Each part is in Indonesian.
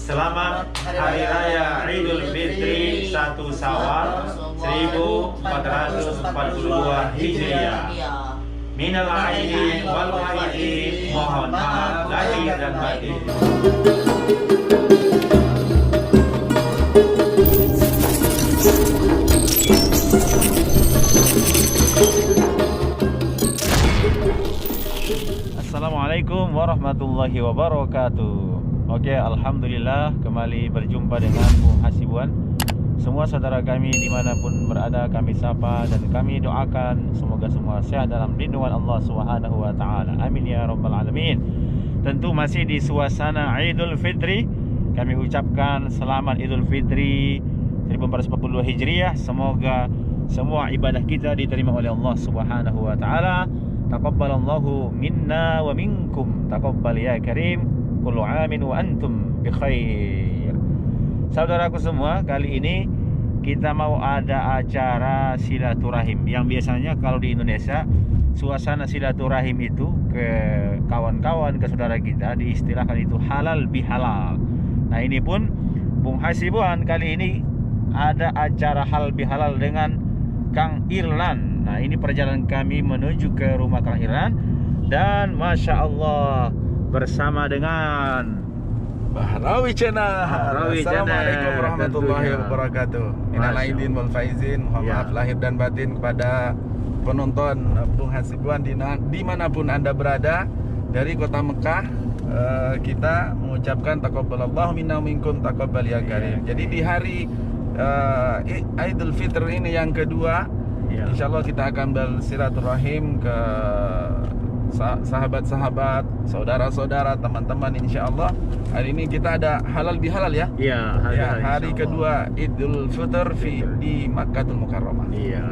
Selamat Hari Raya Idul Fitri 1 Syawal 1442 Hijriah. Minal aidin wal faizin, mohon maaf lahir dan batin. Assalamualaikum warahmatullahi wabarakatuh. Oke, alhamdulillah kembali berjumpa dengan Bung Hasibuan. Semua saudara kami dimanapun berada kami sapa dan kami doakan semoga semua sehat dalam lindungan Allah Subhanahu wa taala. Amin ya rabbal alamin. Tentu masih di suasana Idul Fitri. Kami ucapkan selamat Idul Fitri 1442 Hijriah. Semoga semua ibadah kita diterima oleh Allah Subhanahu wa taala. Taqabbalallahu minna wa minkum. Taqabbal ya karim. Kullu amin wa antum bi khair. Saudaraku semua, kali ini kita mau ada acara silaturahim. Yang biasanya kalau di Indonesia suasana silaturahim itu ke kawan-kawan, ke saudara kita diistilahkan itu halal bihalal. Nah, ini pun Bung Hasibuan kali ini ada acara halal bihalal dengan Kang Irlan. Nah, ini perjalanan kami menuju ke rumah Kang Irlan dan Masya Allah bersama dengan Bahrawi Channel. Assalamualaikum warahmatullahi wabarakatuh. Minal aidin wal faizin, mohon maaf lahir dan batin kepada penonton Bung Hasibuan dimanapun Anda berada. Dari kota Mekah kita mengucapkan taqabbalallahu minna minkum taqabbal ya karim. Jadi di hari Idul Fitri ini yang kedua, insyaallah kita akan bersilaturahim ke sahabat-sahabat, saudara-saudara, teman-teman. Insyaallah hari ini kita ada halal bihalal ya. Iya, hari kedua Idul Fitri di Makkahul Mukarramah. Iya.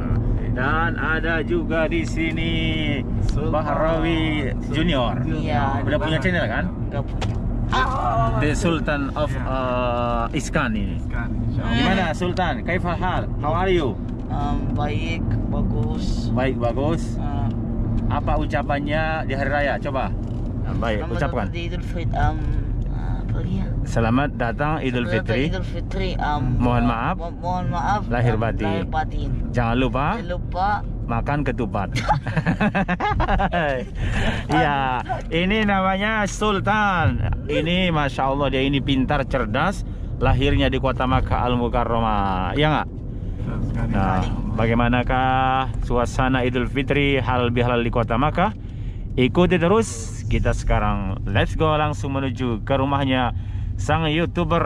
Dan ada juga di sini Bahrawi Junior. Iya. Udah punya channel kan? Udah punya. The Sultan of Iskan ini. Gimana Sultan? Kaifal hal? How are you? Baik, bagus. Baik, bagus. Apa ucapannya di hari raya? Coba. Baik, ucapkan. Selamat datang Idul Fitri. Idul Fitri. Mohon maaf. Mohon maaf. Lahir batin. Jangan lupa makan ketupat. Iya, ini namanya Sultan. Ini Masya Allah, dia ini pintar, cerdas. Lahirnya di kota Makkah Al-Mukarramah. Ya nggak? Nah, bagaimanakah suasana Idul Fitri halal bihalal di kota Makkah? Ikuti terus. Kita sekarang let's go langsung menuju ke rumahnya sang YouTuber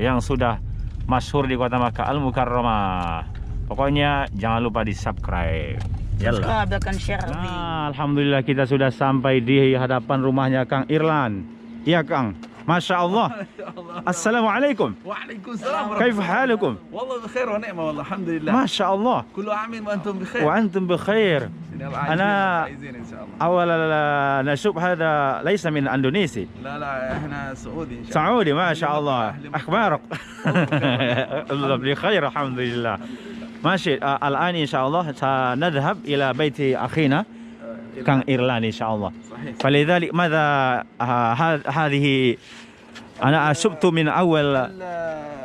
yang sudah masyhur di kota Makkah Al-Mukarramah. Pokoknya jangan lupa di subscribe. Nah, alhamdulillah kita sudah sampai di hadapan rumahnya Kang Irlan. Iya Kang. Masya Allah. Assalamualaikum. Waalaikumsalam. Kaif halukum? Wallah bikhair wa ni'mah wallah alhamdulillah. Masya Allah. Kullu amin wa antum bikhair. وأنتم بخير. أنا أول نشوف هذا ليس من أندونيسي. لا احنا سعودي إن شاء الله. سعودي ما شاء الله. أخبارك؟ بخير الحمد لله. ماشي. الآن إن شاء الله سنذهب إلى بيت أخينا كان إيرلان إن شاء الله. صحيح. فلذلك ماذا هذه أنا أشبت من أول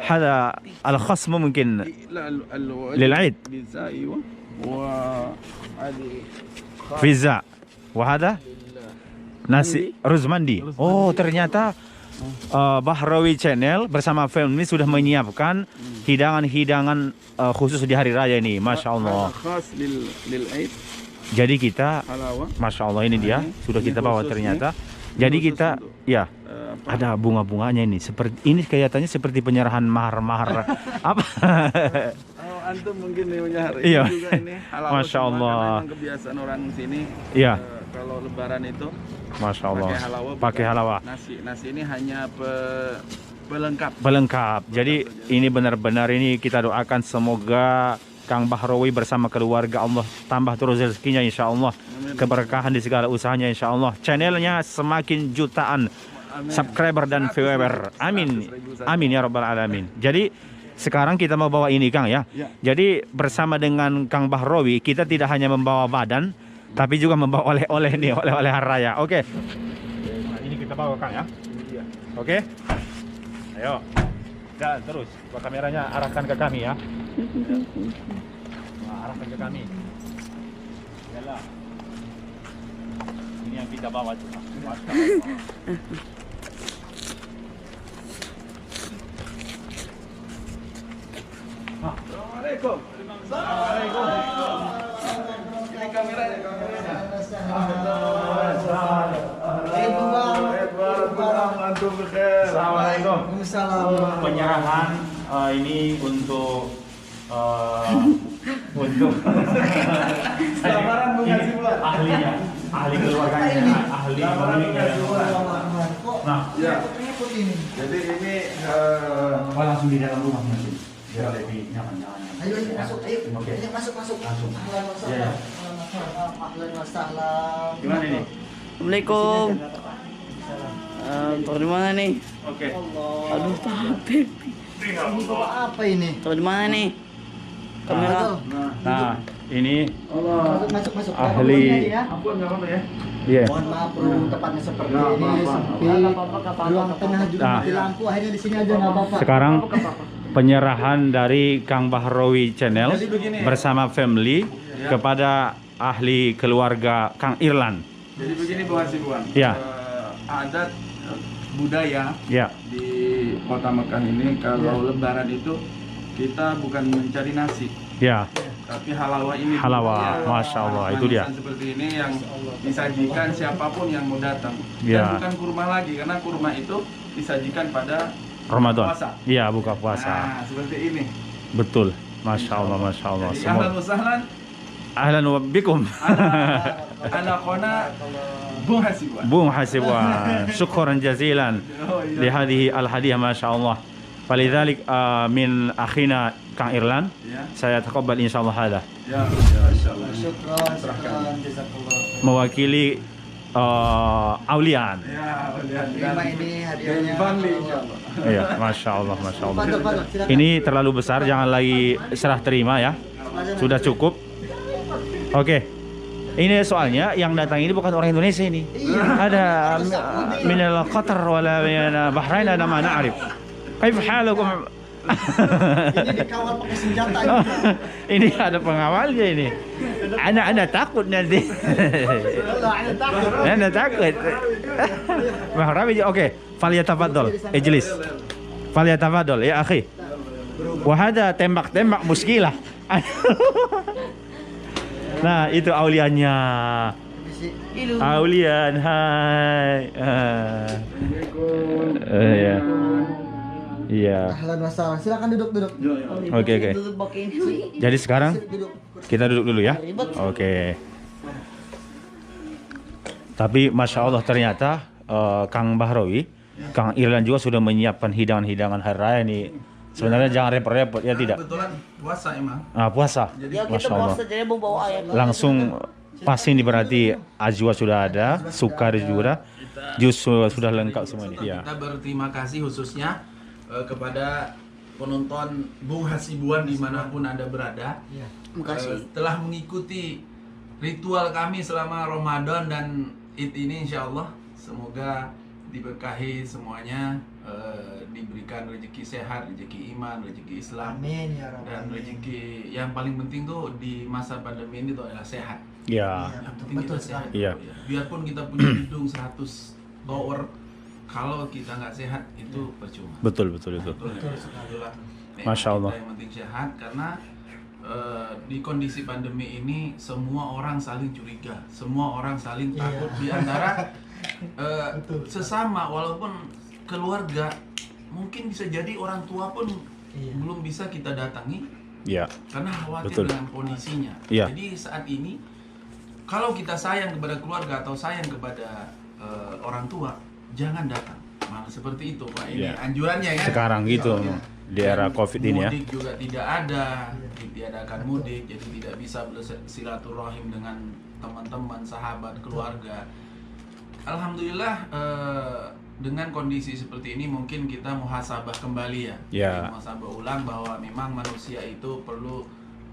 هذا الخصم ممكن للعيد Pizza. Wahada nasi ruz mandi. Oh, ternyata Bahrawi Channel bersama film ini sudah menyiapkan hidangan-hidangan khusus di hari raya ini. Masya Allah. Jadi kita, Masya Allah, ini dia sudah kita bawa ternyata. Jadi kita, ya, ada bunga-bunganya ini. Seperti ini kelihatannya seperti penyerahan mahar-mahar. Apa? Antum mungkin hari iya. juga ini halal. Masya Allah. Memang kebiasaan orang sini. Iya. Kalau lebaran itu Masya Allah. Pakai halawa. Nasi ini hanya pelengkap. Jadi ini benar-benar ini kita doakan semoga Kang Bahrawi bersama keluarga Allah tambah terus rezekinya insya Allah. Keberkahan di segala usahanya insya Allah. Channelnya semakin jutaan subscriber dan viewer. Amin. Amin ya rabbal alamin. Jadi sekarang kita mau bawa ini Kang ya. Jadi bersama dengan Kang Bahrawi kita tidak hanya membawa badan, tapi juga membawa oleh-oleh nih, oleh-oleh hari raya. Oke. Nah, ini kita bawa Kang ya. Oke. Ayo. Dan terus, coba kameranya arahkan ke kami ya. Nah, arahkan ke kami. Yalah. Ini yang kita bawa cuma. Masya Allah. Assalamualaikum. Assalamualaikum. Ini kameranya. Assalamualaikum. Waalaikumsalam. Penyerahan ini untuk Samaran Bung Hasibuan. ahlinya, ahli keluarganya, ahli pemiliknya. Nah, Ya. Jadi ini langsung di dalam rumah nanti. Biar lebih nyaman. Ayo masuk, ayo. Oke. Ayo masuk. Langsung. Ahlan wa Iya, iya. sahlan. Ahlan wa sahlan. Gimana ini? Assalamualaikum. Tahu di mana nih? Oke. Aduh, tapi. Ini bawa apa ini? Tahu di mana nih? Kamera. Nah, ini Masuk. ahli. ampun enggak apa-apa ya. Iya. Mohon maaf bro, tempatnya seperti Nggak ini apa-apa. sempit. Ruang tengah juga Nah. mati lampu, akhirnya di sini aja nggak apa-apa. Sekarang penyerahan dari Kang Bahrawi Channel Jadi begini. bersama family kepada ahli keluarga Kang Irlan. Jadi begini Bung Hasibuan. Ya. Adat budaya Ya, di Kota Mekah ini kalau lebaran itu kita bukan mencari nasi, ya, tapi halawa ini. Halawa, Masya Allah, itu dia. Manisan seperti ini yang disajikan siapapun yang mau datang. Ya. Dan bukan kurma lagi, karena kurma itu disajikan pada Ramadan. puasa. Iya, buka puasa. Nah, seperti ini. Betul. Masya Allah, Masya Allah. Jadi ahlan Semua. wa sahlan, Ahlan wa bikum. ana khona Bung Hasibuan. Bung Hasibuan. Syukran jazilan. Oh, iya. Lihadihi al-hadiah, Masya Allah. Falidhalik min akhina Kang Irlan. Ya, Saya taqabbal insyaallah hada. ya, insyaallah. Syukran, jazakallah. Mewakili Aulian. Ya, Terima ini hadiahnya. Bangli insyaallah. Iya, Masya Allah, Masya Allah. Fadal, silakan. Ini terlalu besar, jangan lagi serah terima ya. Sudah cukup. Oke. Ini soalnya yang datang ini bukan orang Indonesia ini. Ada minal Qatar wala min Bahrain ana ma na'rif. Kaif halukum? Ini dikawal pakai senjata juga. Ini ada pengawalnya ini. Anak takut nanti. Ana takut. Ana takut. Bahrawi oke. Falyatafaddal. Ijlis. Falyatafaddal ya akhi. Wa hada tembak-tembak muskilah. Nah, itu auliannya. Aulian, hai. Iya. Iya. Ahlan wa sahlan. Silakan duduk. Oke. Duduk pakai ini. Jadi sekarang Duduk. kita duduk dulu ya. Oke. Tapi Masya Allah ternyata Kang Bahrawi, Kang Irlan juga sudah menyiapkan hidangan-hidangan hari raya nih. Sebenarnya jangan repot-repot ya tidak. Kebetulan puasa emang. Nah, puasa. Ya kita Masya Allah. puasa jadi mau bawa ayam. Langsung pasti ini berarti ajwa sudah ada, sukar juga, jus sudah lengkap semua ini. Ya. Kita berterima kasih khususnya kepada penonton Bung Hasibuan dimanapun Anda berada. Makasih. Telah mengikuti ritual kami selama Ramadan dan Id ini insya Allah. Semoga diberkahi semuanya, diberikan rezeki sehat, rezeki iman, rezeki Islam. Amin ya Rabbal Dan alamin. rezeki yang paling penting tuh di masa pandemi ini tuh adalah sehat. Ya. Yang penting kita Betul sehat. Iya. Biarpun kita punya gedung 100 tower, kalau kita nggak sehat itu percuma. Betul itu. Itulah Masya Allah. Kita yang penting sehat karena di kondisi pandemi ini semua orang saling curiga, semua orang saling takut di antara sesama, walaupun keluarga mungkin bisa jadi orang tua pun belum bisa kita datangi Ya. karena khawatir Betul. dengan kondisinya. Iya. Jadi saat ini kalau kita sayang kepada keluarga atau sayang kepada orang tua, jangan datang. Malah seperti itu Pak. Ini Iya. anjurannya ya. Sekarang gitu Soalnya. di era Dan Covid ini ya. Mudik juga tidak ada, ditiadakan mudik, jadi tidak bisa bersilaturahim dengan teman-teman, sahabat, keluarga. Alhamdulillah dengan kondisi seperti ini mungkin kita muhasabah kembali ya. Ya. Jadi muhasabah ulang bahwa memang manusia itu perlu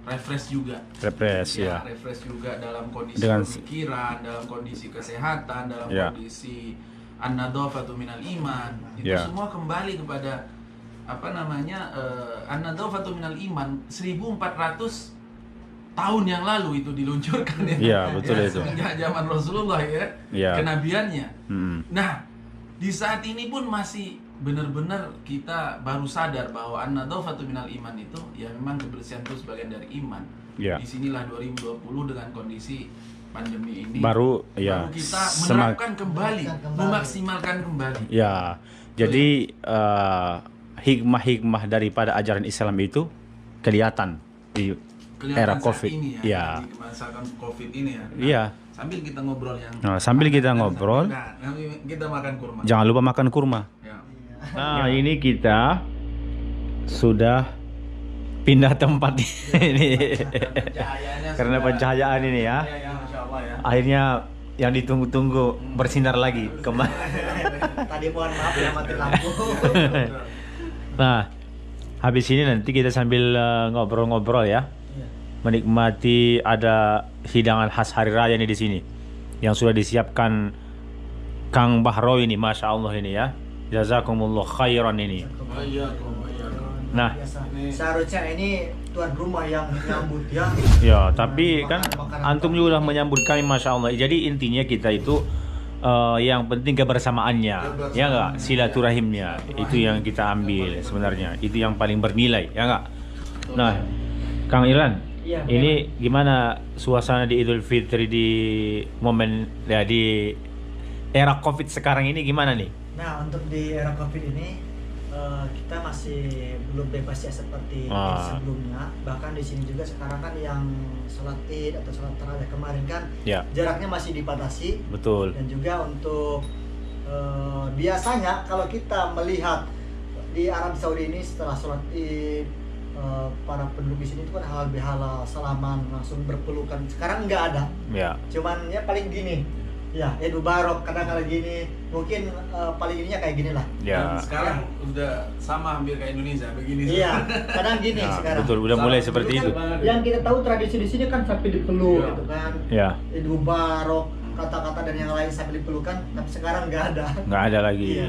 refresh juga. Repres ya. Refresh juga dalam kondisi Dengan- pemikiran, dalam kondisi kesehatan, dalam Ya. kondisi an-nadhafatu minal iman. Itu semua kembali kepada an-nadhafatu minal iman 1400 tahun yang lalu itu diluncurkan ya. Iya, betul itu. Sejak zaman Rasulullah kenabiannya. Nah, di saat ini pun masih benar-benar kita baru sadar bahwa an-nadhafatu minal iman itu ya memang kebersihan itu sebagian dari iman. Disinilah 2020 dengan kondisi pandemi ini baru kita menerapkan kembali, memaksimalkan kembali. Ya, jadi hikmah-hikmah daripada ajaran Islam itu kelihatan di era COVID ini ya. Di masakan COVID ini ya. Iya. Sambil kita ngobrol sambil kita ngobrol. Kita makan kurma. Jangan lupa makan kurma. Ya. Nah, ini kita sudah pindah tempat ini. Karena pencahayaan ini ya. Akhirnya yang ditunggu-tunggu bersinar lagi kembali. Tadi mohon maaf ya mati lampu. Nah, habis ini nanti kita sambil ngobrol-ngobrol ya. Menikmati ada hidangan khas hari raya ini di sini yang sudah disiapkan Kang Bahro ini, masya Allah ini ya. Jazakumullah khairan ini. Nah, seharusnya ini tuan rumah yang menyambut ya. Ya, tapi kan antum juga menyambut kami, masya Allah. Jadi intinya kita itu yang penting kebersamaannya, ya enggak, silaturahimnya itu yang kita ambil sebenarnya. Itu yang paling bernilai, ya enggak. Nah, Kang Irlan. Ini gimana suasana di Idul Fitri di momen ya di era COVID sekarang ini gimana nih? Nah, untuk di era COVID ini kita masih belum bebas ya seperti sebelumnya. Bahkan di sini juga sekarang kan yang sholat Id atau sholat tarawih kemarin kan jaraknya masih dibatasi. Betul. Dan juga untuk biasanya kalau kita melihat di Arab Saudi ini setelah sholat Id para penduduk di sini itu kan halal bihalal, salaman, langsung berpelukan. Sekarang nggak ada. Cuman ya paling gini. Ya, Eid Mubarak kadang-kadang gini. Mungkin paling ininya kayak gini lah. Sekarang udah sama hampir kayak Indonesia begini. Iya, kadang gini sekarang. Betul, udah mulai seperti itu. Yang kita tahu tradisi di sini kan sampai dipeluk gitu kan. Eid Mubarak, kata-kata dan yang lain sampai dipelukan, tapi sekarang nggak ada. Nggak ada lagi.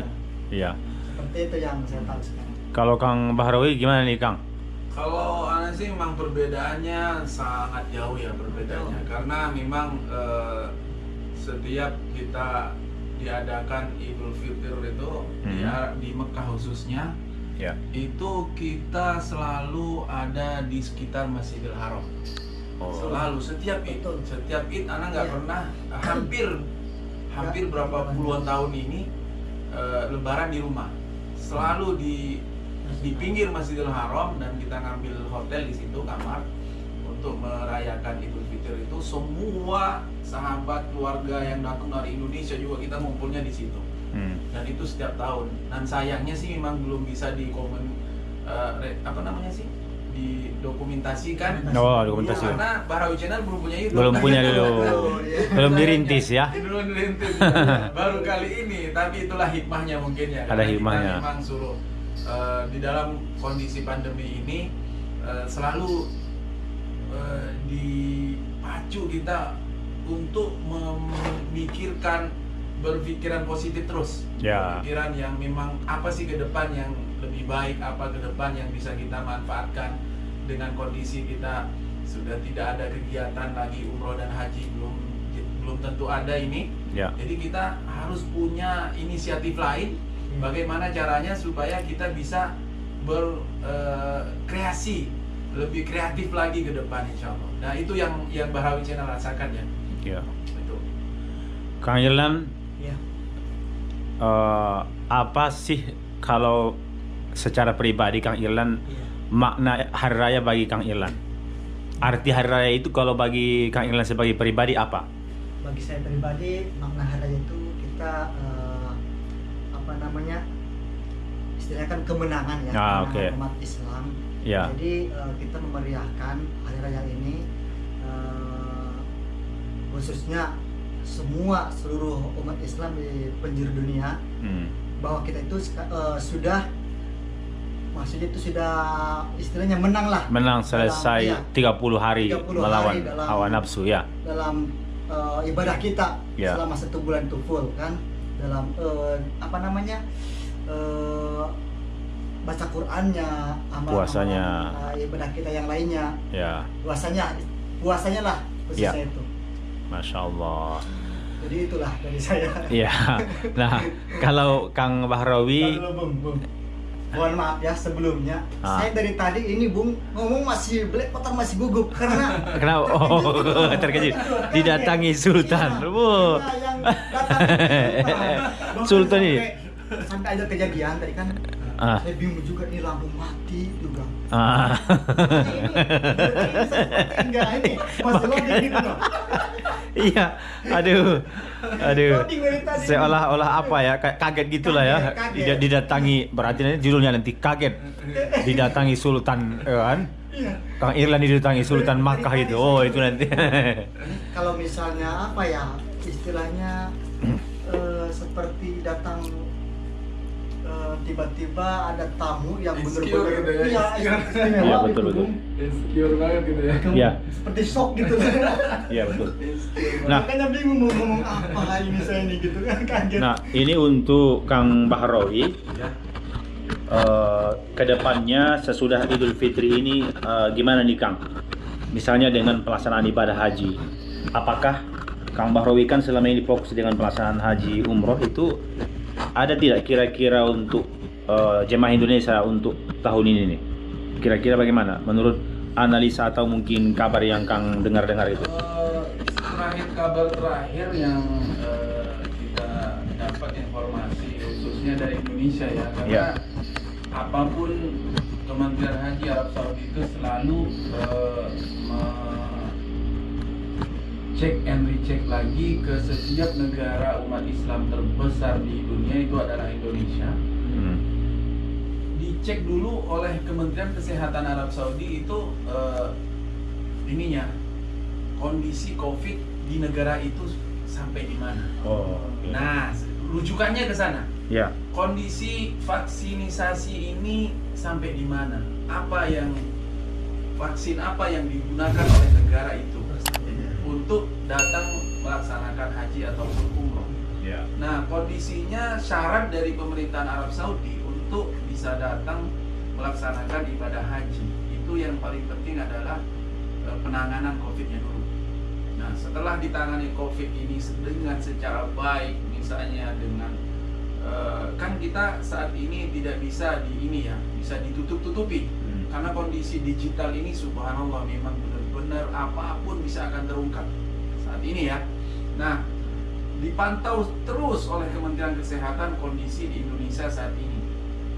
Iya. Seperti itu yang saya tahu sekarang. Kalau Kang Bahrawi gimana nih, Kang? Kalau anak sih memang perbedaannya sangat jauh ya perbedaannya, karena memang setiap kita diadakan Idul Fitri itu di Mekah khususnya, itu kita selalu ada di sekitar Masjidil Haram. Selalu setiap Id anak nggak pernah hampir berapa puluhan tahun ini Lebaran di rumah, selalu di pinggir Masjidil Haram, dan kita ngambil hotel di situ kamar untuk merayakan Idul Fitri itu. Semua sahabat keluarga yang datang dari Indonesia juga kita ngumpulnya di situ. Dan itu setiap tahun. Dan sayangnya sih memang belum bisa didokumentasikan. Dokumentasi. Karena Bahrawi Channel belum punya YouTube. Belum punya dulu. Belum dirintis ya. Belum dirintis. Baru kali ini, tapi itulah hikmahnya mungkin ya. Ada hikmahnya. Kita memang suruh di dalam kondisi pandemi ini selalu dipacu kita untuk berpikiran positif terus. Pikiran yang memang apa sih ke depan yang lebih baik, apa ke depan yang bisa kita manfaatkan dengan kondisi kita sudah tidak ada kegiatan lagi, umroh dan haji belum tentu ada ini. Jadi kita harus punya inisiatif lain. Bagaimana caranya supaya kita bisa berkreasi, lebih kreatif lagi ke depan, insya Allah. Nah, itu yang Bahrawi Channel rasakan ya. Betul. Kang Irlan, apa sih kalau secara pribadi Kang Irlan makna hari raya bagi Kang Irlan? Arti hari raya itu kalau bagi Kang Irlan sebagai pribadi apa? Bagi saya pribadi makna hari raya itu kita istilahnya kan kemenangan ya, umat Islam. Jadi kita memeriahkan hari raya ini, khususnya seluruh umat Islam di penjuru dunia, bahwa kita itu sudah istilahnya menang lah. Menang selesai 30 hari melawan hawa nafsu ya. Dalam ibadah kita selama 1 bulan itu full kan. dalam apa namanya baca Qurannya, Puasanya. ibadah kita yang lainnya. Ya, Puasanya lah khususnya Ya. itu. Masya Allah. Jadi itulah dari saya. Ya, nah kalau Kang Bahrawi, Bung. Mohon maaf ya sebelumnya. Saya dari tadi ini Bung ngomong masih belepotan, masih gugup karena kenapa? Oh, terkejut. Didatangi Sultan. Wow. yang datang Sultan ini. sampai ada kejadian tadi kan. Ah. Saya bingung juga nih, lampu mati juga. Ah. Enggak ini masih loading gitu loh. Iya, aduh. Loading dari tadi. Seolah-olah apa ya, kaget gitulah ya. Kaget. Didatangi, berarti nanti judulnya nanti kaget. Didatangi Sultan, kan? Iya. Kang Irlan didatangi Sultan Makkah itu. Oh, itu nanti. Kalau misalnya apa ya istilahnya seperti datang tiba-tiba ada tamu yang Insecure bener-bener gitu ya. istimewa Iya, gitu, betul. Bung. Insecure banget gitu ya. Iya. Seperti shock gitu. Iya, betul. Nah, Makanya bingung mau ngomong apa ini saya ini gitu kan, kaget. Nah, ini untuk Kang Bahrawi. Kedepannya sesudah Idul Fitri ini gimana nih Kang? Misalnya dengan pelaksanaan ibadah haji, apakah Kang Bahrawi kan selama ini fokus dengan pelaksanaan haji umroh, itu ada tidak kira-kira untuk jemaah Indonesia untuk tahun ini nih? Kira-kira bagaimana menurut analisa atau mungkin kabar yang Kang dengar-dengar itu? Kabar terakhir yang kita dapat informasi khususnya dari Indonesia ya, karena Ya. apapun Kementerian Haji Arab Saudi itu selalu cek and recheck lagi ke setiap negara umat Islam terbesar di dunia, itu adalah Indonesia. Dicek dulu oleh Kementerian Kesehatan Arab Saudi itu ininya, kondisi COVID di negara itu sampai di mana. Oh, Nah, rujukannya ke sana. ya. Kondisi vaksinisasi ini sampai di mana? Vaksin apa yang digunakan oleh negara itu untuk datang melaksanakan haji ataupun umroh. Ya. Nah, kondisinya syarat dari pemerintahan Arab Saudi untuk bisa datang melaksanakan ibadah haji, itu yang paling penting adalah penanganan COVID-nya dulu. Nah, setelah ditangani COVID ini dengan secara baik, misalnya dengan kan kita saat ini tidak bisa bisa ditutup-tutupi karena kondisi digital ini subhanallah memang benar-benar apapun bisa akan terungkap saat ini ya. Nah, dipantau terus oleh Kementerian Kesehatan kondisi di Indonesia saat ini,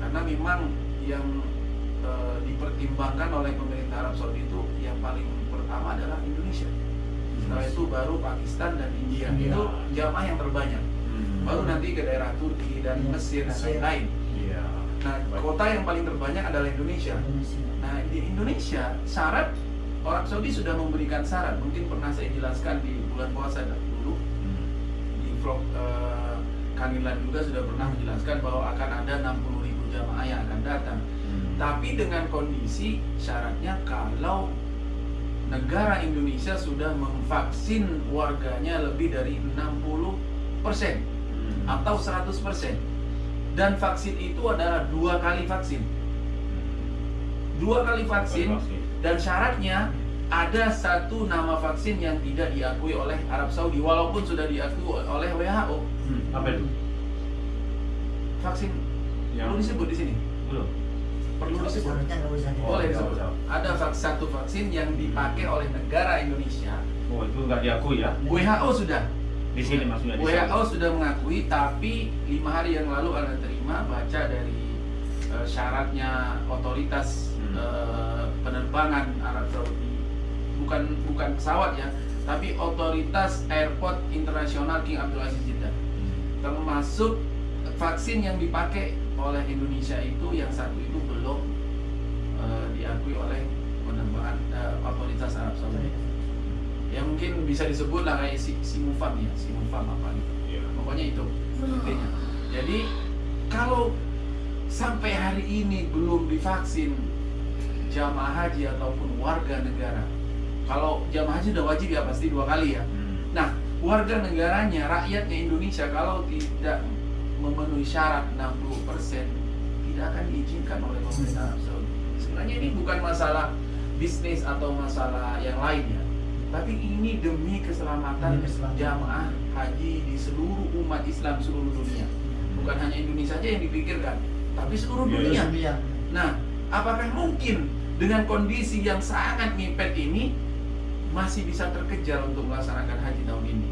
karena memang yang dipertimbangkan oleh pemerintah Arab Saudi itu yang paling pertama adalah Indonesia. Setelah itu baru Pakistan dan India. Itu jamaah yang terbanyak. Baru nanti ke daerah Turki dan Mesir dan lain-lain. Nah, kota yang paling terbanyak adalah Indonesia. Nah, di Indonesia syarat Arab Saudi sudah memberikan syarat. Mungkin pernah saya jelaskan di bulan puasa dulu di vlog Kanilan juga sudah pernah menjelaskan bahwa akan ada 60.000 jamaah yang akan datang. Tapi dengan kondisi syaratnya kalau negara Indonesia sudah memvaksin warganya lebih dari 60% atau 100%. Dan vaksin itu adalah 2 kali vaksin. 2 kali vaksin, dan syaratnya ada 1 nama vaksin yang tidak diakui oleh Arab Saudi walaupun sudah diakui oleh WHO. Apa itu? Vaksin perlu disebut di sini? Belum. Perlu disebut? Seharusnya nggak usah. Boleh disebut. Ada 1 vaksin yang dipakai oleh negara Indonesia. Oh, itu nggak diakui ya? WHO sudah. Di sini maksudnya. WHO sudah mengakui, tapi 5 hari yang lalu Anda terima baca dari syaratnya otoritas penerbangan Arab Saudi, bukan pesawat ya, tapi otoritas Airport Internasional King Abdul Aziz Jeddah, termasuk vaksin yang dipakai oleh Indonesia itu yang 1 itu belum diakui oleh penerbangan otoritas Arab Saudi. Ya mungkin bisa disebut lah kayak Sinopharm ya, Sinopharm apa gitu. Pokoknya itu intinya. Jadi kalau sampai hari ini belum divaksin jamaah haji ataupun warga negara, kalau jamaah haji udah wajib ya pasti 2 kali ya. Nah, warga negaranya, rakyatnya Indonesia kalau tidak memenuhi syarat 60% tidak akan diizinkan oleh pemerintah Arab Saudi. Sebenarnya ini bukan masalah bisnis atau masalah yang lainnya, tapi ini demi keselamatan jamaah haji di seluruh umat Islam seluruh dunia. Bukan hanya Indonesia saja yang dipikirkan, tapi seluruh dunia. Nah, apakah mungkin dengan kondisi yang sangat mepet ini masih bisa terkejar untuk melaksanakan haji tahun ini?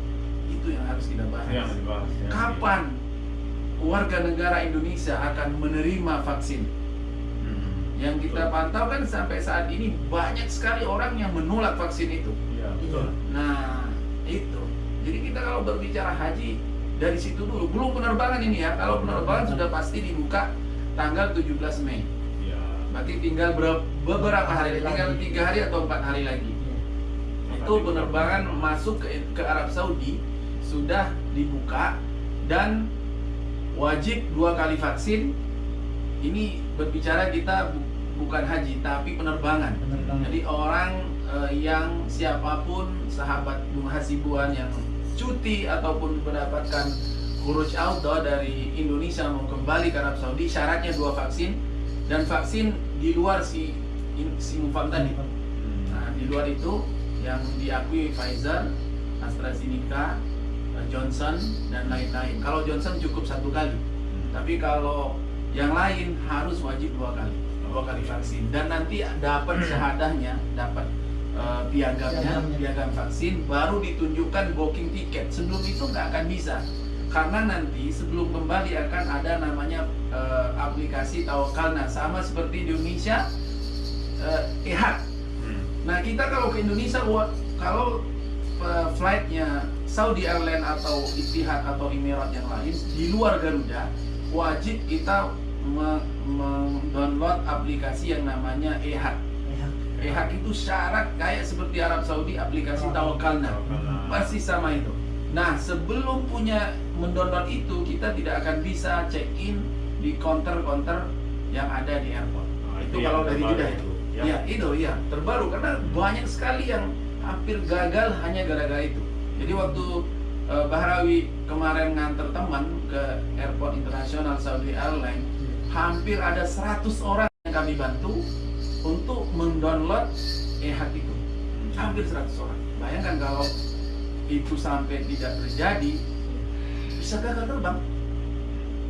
Itu yang harus kita bahas. Kapan warga negara Indonesia akan menerima vaksin? Yang kita pantau kan sampai saat ini banyak sekali orang yang menolak vaksin itu. Iya, betul. Nah, itu. Jadi kita kalau berbicara haji dari situ dulu, belum penerbangan ini ya. Kalau penerbangan sudah pasti dibuka tanggal 17 Mei. Iya. Berarti tinggal beberapa hari, tinggal 3 hari atau 4 hari lagi. Itu penerbangan masuk ke Arab Saudi sudah dibuka dan wajib 2 kali vaksin. Ini berbicara kita bukan haji tapi penerbangan. Jadi orang yang siapapun sahabat Bung Hasibuan yang cuti ataupun mendapatkan khuruj auto dari Indonesia mau kembali ke Arab Saudi, syaratnya 2 vaksin dan vaksin di luar si Sinopharm tadi. Nah, di luar itu yang diakui Pfizer, AstraZeneca, Johnson dan lain-lain. Kalau Johnson cukup 1 kali, tapi kalau yang lain harus wajib 2 kali vaksin dan nanti dapat syahadahnya, dapat piagam vaksin, baru ditunjukkan booking tiket. Sebelum itu nggak akan bisa, karena nanti sebelum kembali akan ada namanya aplikasi Tawakalna, sama seperti di Indonesia Ehad. Nah, kita kalau ke Indonesia, kalau flightnya Saudi Airlines atau Etihad atau Emirat yang lain di luar Garuda, wajib kita mendownload aplikasi yang namanya Ehad. Ehad itu syarat kayak seperti Arab Saudi aplikasi Tawakalna, pasti sama itu. Nah, sebelum punya mendownload itu, kita tidak akan bisa check in di counter-counter yang ada di airport. Itu kalau dari Jeddah itu. Ya, itu ya terbaru, karena banyak sekali yang hampir gagal hanya gara-gara itu. Jadi waktu Bahrawi kemarin nganter teman ke airport internasional Saudi Airlines, hampir ada 100 orang yang kami bantu untuk mendownload Ehad itu. Hampir 100 orang. Bayangkan kalau itu sampai tidak terjadi, bisa gagal terbang.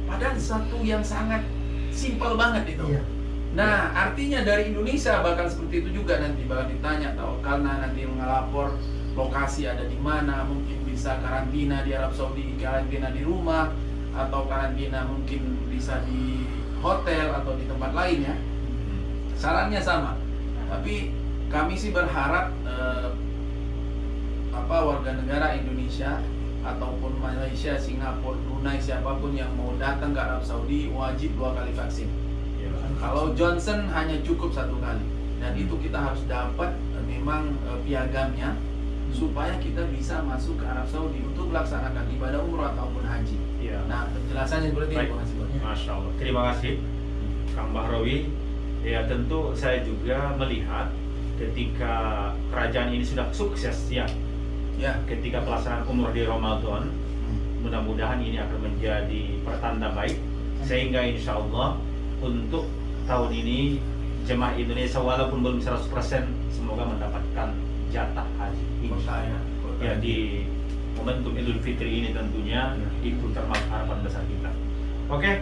Padahal satu yang sangat simpel banget itu. Nah, artinya dari Indonesia bakal seperti itu juga nanti, bakal ditanya karena nanti ngelapor lokasi ada di mana, mungkin bisa karantina di Arab Saudi, karantina di rumah, atau karantina mungkin bisa di hotel atau di tempat lain ya. Sarannya sama. Tapi kami sih berharap warga negara Indonesia ataupun Malaysia, Singapura, Brunei, siapapun yang mau datang ke Arab Saudi wajib 2 kali vaksin. Kalau Johnson hanya cukup 1 kali, dan itu kita harus dapat memang piagamnya supaya kita bisa masuk ke Arab Saudi untuk melaksanakan ibadah umrah ataupun haji. Nah, penjelasannya seperti itu. Masya Allah. Terima kasih Kang Bahrawi. Ya, tentu saya juga melihat ketika kerajaan ini sudah sukses ya, ketika pelaksanaan umrah di Ramadan, mudah-mudahan ini akan menjadi pertanda baik sehingga insya Allah untuk tahun ini jemaah Indonesia walaupun belum 100% semoga mendapatkan jatah haji insyaallah. Ya, di momentum Idul Fitri ini tentunya itu termasuk harapan besar kita. Oke,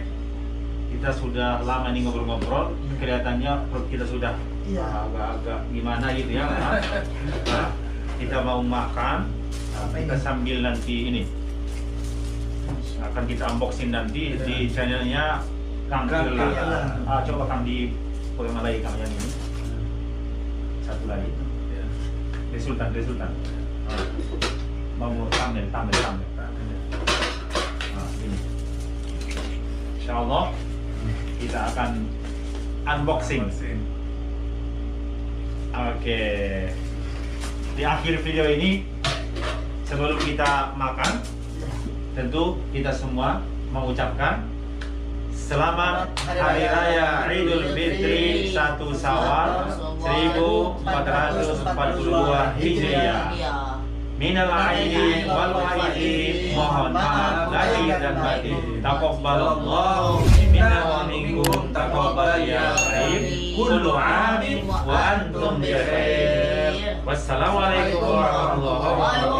kita sudah lama nih ngobrol-ngobrol, kelihatannya perut kita sudah agak-agak gimana gitu ya. Nah, kita mau makan, kita sambil nanti ini akan kita unboxing nanti di channelnya Kang Firlan. Coba Kang di poin lagi Kang yang ini. Satu lagi. Resultan. Mau thumbnail. Nah, ini. Insyaallah kita akan unboxing. Oke. Di akhir video ini sebelum kita makan, tentu kita semua mengucapkan Selamat Hari Raya Idul Fitri 1 Syawal 1442 Hijriah. minal aidin wal faizin. Mohon maaf lahir dan batin. Taqabbalallahu minna wa minkum taqabbal ya karim. Kullu amin wa antum bi khair. Wassalamualaikum warahmatullahi wabarakatuh.